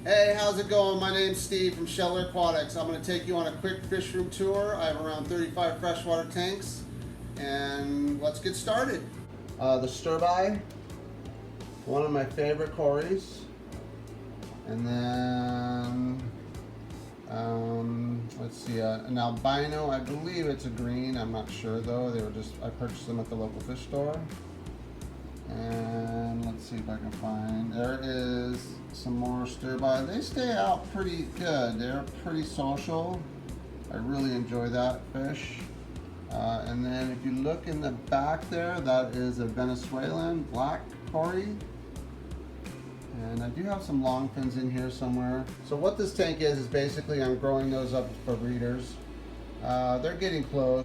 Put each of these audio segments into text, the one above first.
Hey, how's it going? My name's Steve from Sheller Aquatics. I'm going to take you on a quick fish room tour. I have around 35 freshwater tanks, and let's get started. The stir-by, one of my favorite Corys. And then, let's see, an albino, I believe it's a green, I'm not sure though. I purchased them at the local fish store. And let's see if I can find, there is some more stir-by. They stay out pretty good. They're pretty social. I really enjoy that fish. And then if you look in the back there, that is a Venezuelan black Cory. And I do have some long fins in here somewhere. So what this tank is basically I'm growing those up for breeders. They're getting close.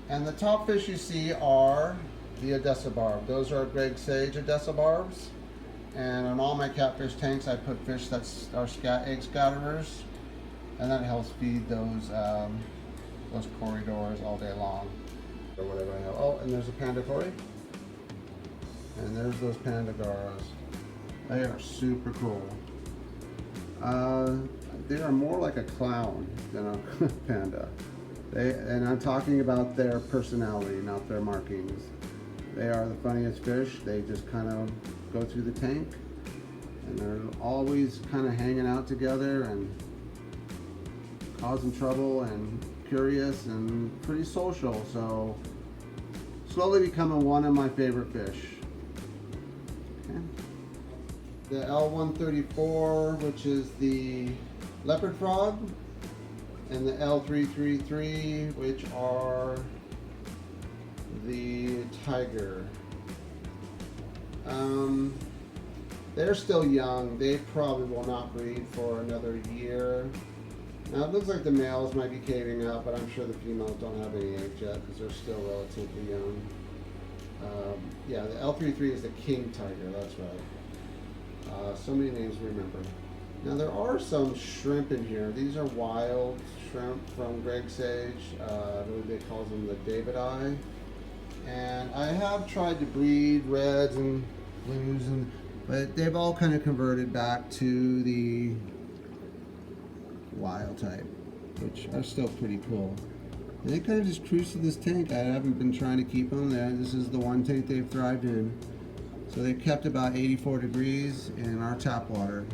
And the top fish you see are the Odessa barb. Those are Greg Sage Odessa barbs. And on all my catfish tanks, I put fish that are egg scatterers, and that helps feed those Corydoras all day long, or whatever I have. Oh, and there's a panda Cory, and there's those Pandagaras. They are super cool. They are more like a clown than a panda. And I'm talking about their personality, not their markings. They are the funniest fish. They just kind of go through the tank, and they're always kind of hanging out together and causing trouble and curious and pretty social. So slowly becoming one of my favorite fish. Okay. The L134, which is the leopard frog, and the L333, which are the tiger. They're still young. They probably will not breed for another year. Now it looks like the males might be caving out, but I'm sure the females don't have any eggs yet because they're still relatively young. Yeah, the L33 is the king tiger, that's right. So many names to remember. Now there are some shrimp in here. These are wild shrimp from Greg Sage. I believe they call them the David Eye. And I have tried to breed reds and blues, but they've all kind of converted back to the wild type, which are still pretty cool. And they kind of just cruise through this tank. I haven't been trying to keep them there. This is the one tank they've thrived in. So they've kept about 84 degrees in our tap water.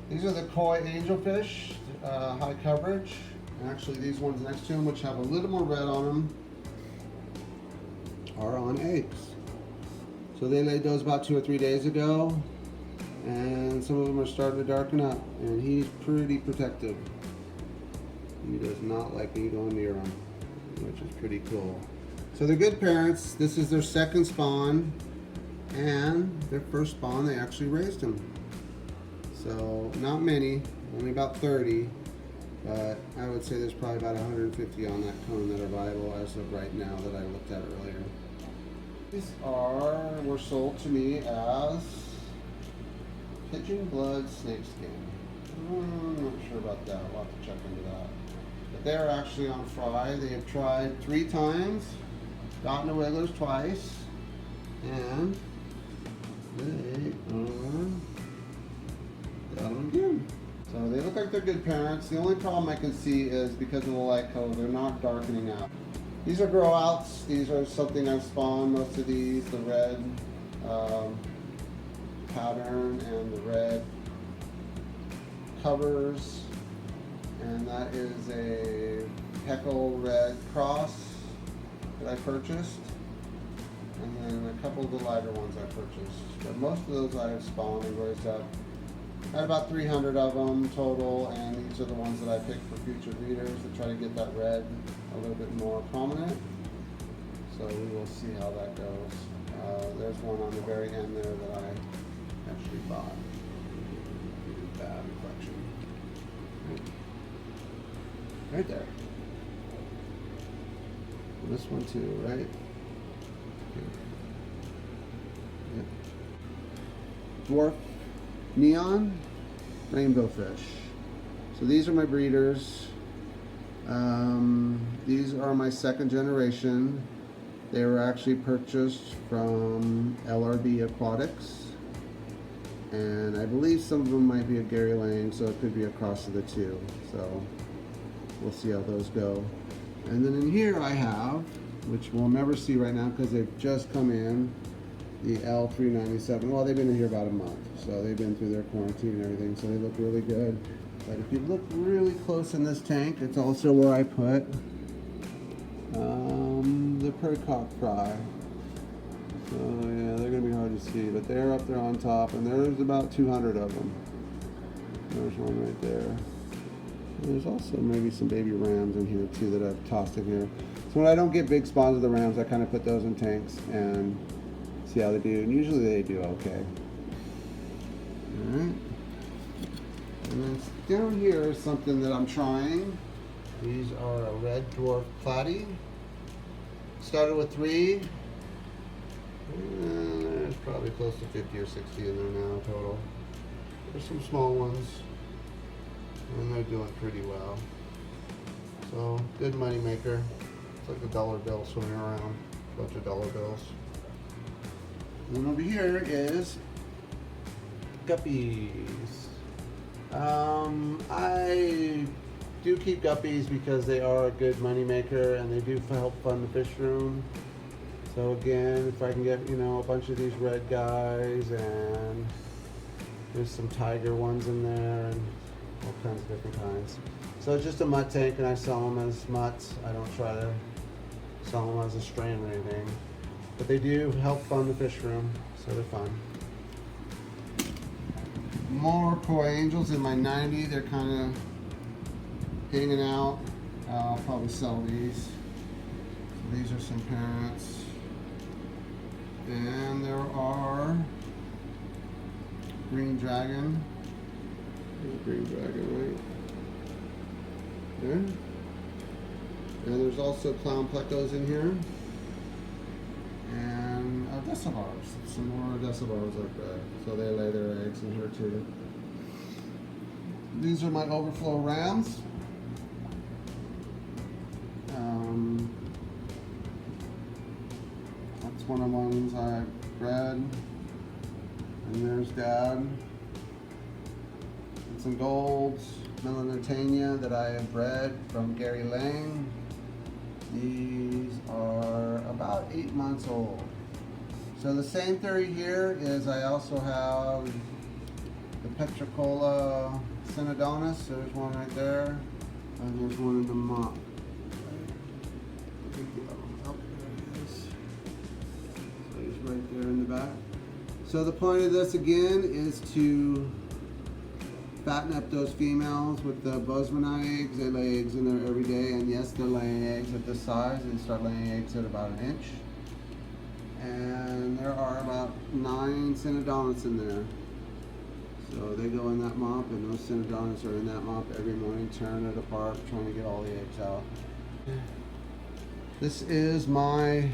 These are the koi angelfish, high coverage. And actually these ones next to them, which have a little more red on them, are on eggs. So they laid those about 2 or 3 days ago, and some of them are starting to darken up, and he's pretty protective. He does not like me going near him, which is pretty cool. So they're good parents. This is their second spawn, and their first spawn they actually raised him. So not many, only about 30, but I would say there's probably about 150 on that cone that are viable as of right now that I looked at earlier. These were sold to me as pigeon blood snakeskin. I'm not sure about that. We'll have to check into that. But they're actually on fry. They have tried 3 times, gotten the wigglers twice, and they are got them again. So they look like they're good parents. The only problem I can see is because of the light color, they're not darkening out. These are grow outs. These are something I've spawned, most of these, the red pattern and the red covers. And that is a Heckle red cross that I purchased. And then a couple of the lighter ones I purchased. But most of those I have spawned and raised up. I had about 300 of them total, and these are the ones that I picked for future breeders to try to get that red a little bit more prominent. So we will see how that goes. There's one on the very end there that I actually bought. Bad reflection. Right there. And this one too, right? Yep. Dwarf neon rainbowfish. So these are my breeders. These are my second generation. They were actually purchased from LRB Aquatics, And I believe some of them might be a Gary Lang, so it could be a cross of the two. So we'll see how those go. And then in here I have, which we'll never see right now because they've just come in, the L397. Well, they've been in here about a month, so they've been through their quarantine and everything, so they look really good. But if you look really close in this tank, it's also where I put the Percock fry. So yeah, they're gonna be hard to see, but they're up there on top, and there's about 200 of them. There's one right there. And there's also maybe some baby rams in here too that I've tossed in here. So when I don't get big spawns of the rams, I kind of put those in tanks and see how they do, and usually they do okay. Alright. And then down here is something that I'm trying. These are a red dwarf platy. Started with 3. And there's probably close to 50 or 60 in there now total. There's some small ones, and they're doing pretty well. So good money maker. It's like a dollar bill swimming around, a bunch of dollar bills. And then over here is guppies. I do keep guppies because they are a good money maker and they do help fund the fish room. So again, if I can get, you know, a bunch of these red guys, and there's some tiger ones in there and all kinds of different kinds. So it's just a mutt tank, and I sell them as mutts. I don't try to sell them as a strain or anything. But they do help fund the fish room, so they're fun. More koi angels in my 90. They're kind of hanging out. I'll probably sell these. So these are some parents. And there are green dragon. There's a green dragon right there. And there's also clown plecos in here. And Odessa barbs. Some more Odessa barbs like that. So they lay their eggs in here too. These are my overflow rams. That's one of the ones I bred. And there's Dad. And some golds, Melanotania, that I have bred from Gary Lang. These are about 8 months old. So the same theory here is I also have the Petricola Synodonus. There's one right there. And there's one in the mop. Oh, there it is. So he's right there in the back. So the point of this again is to fatten up those females with the Bozeman eggs. They lay eggs in there every day, and yes, they're laying eggs at this size. They start laying eggs at about 1 inch. And there are about 9 Synodonus in there. So they go in that mop, and those Synodonus are in that mop every morning, tearing it apart, trying to get all the eggs out. This is my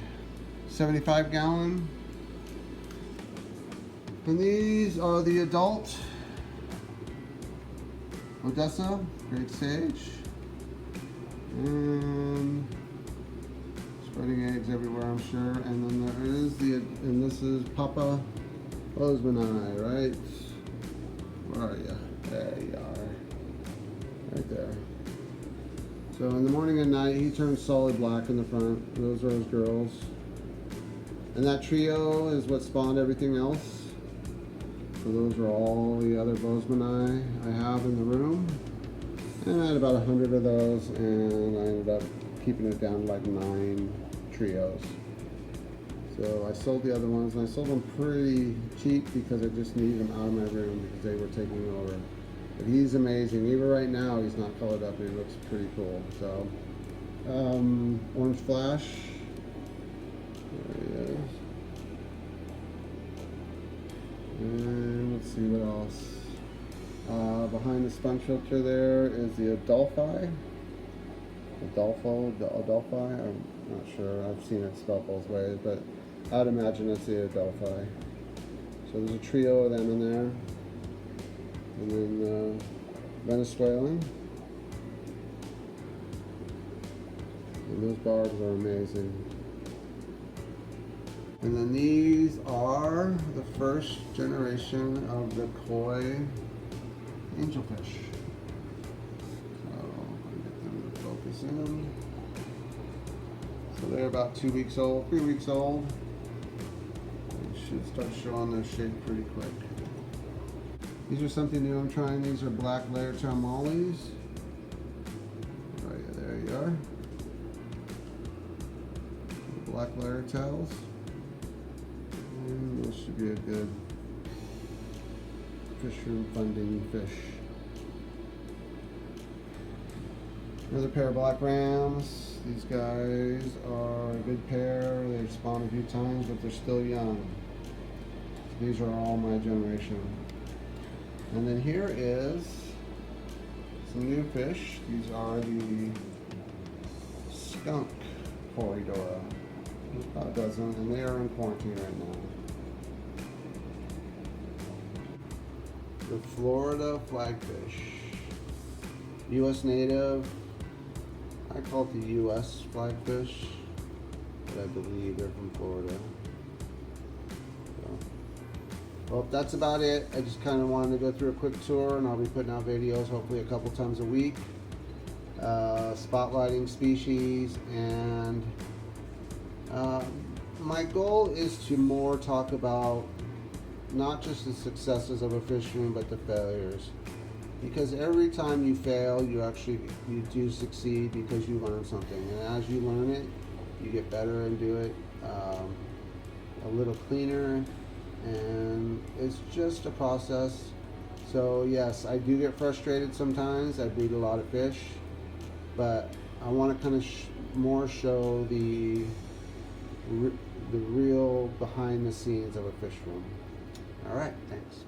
75 gallon. And these are the adult Odessa, great sage. And spreading eggs everywhere, I'm sure. And then there is and this is Papa Bozeman, right? Where are you? There you are. Right there. So in the morning and night, he turns solid black in the front. Those are his girls. And that trio is what spawned everything else. So those are all the other Bozeman I have in the room. And I had about 100 of those, and I ended up keeping it down to like 9 trios. So I sold the other ones, and I sold them pretty cheap because I just needed them out of my room because they were taking over. But he's amazing. Even right now, he's not colored up, and he looks pretty cool. So, Orange Flash. There he is. And let's see what else. Behind the sponge filter there is the Adolphi. Adolphi? I'm not sure. I've seen it spelled both ways, but I'd imagine it's the Adelphi. So there's a trio of them in there. And then Venezuelan. And those barbs are amazing. And then these are the first generation of the koi angelfish. So I'll get them to focus in. So they're about 2 weeks old, 3 weeks old. They should start showing their shape pretty quick. These are something new I'm trying. These are black layer tail mollies. Right, there you are. Black layer tails. And this should be a good fish room funding fish. Another pair of black rams. These guys are a good pair. They've spawned a few times, but they're still young. So these are all my generation. And then here is some new fish. These are the skunk Corydora. There's about a dozen, and they are in quarantine right now. The Florida flagfish. U.S. native. I call it the U.S. flagfish, but I believe they're from Florida. So, well, that's about it. I just kind of wanted to go through a quick tour, and I'll be putting out videos hopefully a couple times a week, spotlighting species, and my goal is to more talk about not just the successes of a fish room, but the failures. Because every time you fail, you do succeed because you learn something. And as you learn it, you get better and do it a little cleaner. And it's just a process. So yes, I do get frustrated sometimes. I breed a lot of fish. But I want to kind of more show the real behind the scenes of a fish room. All right, thanks.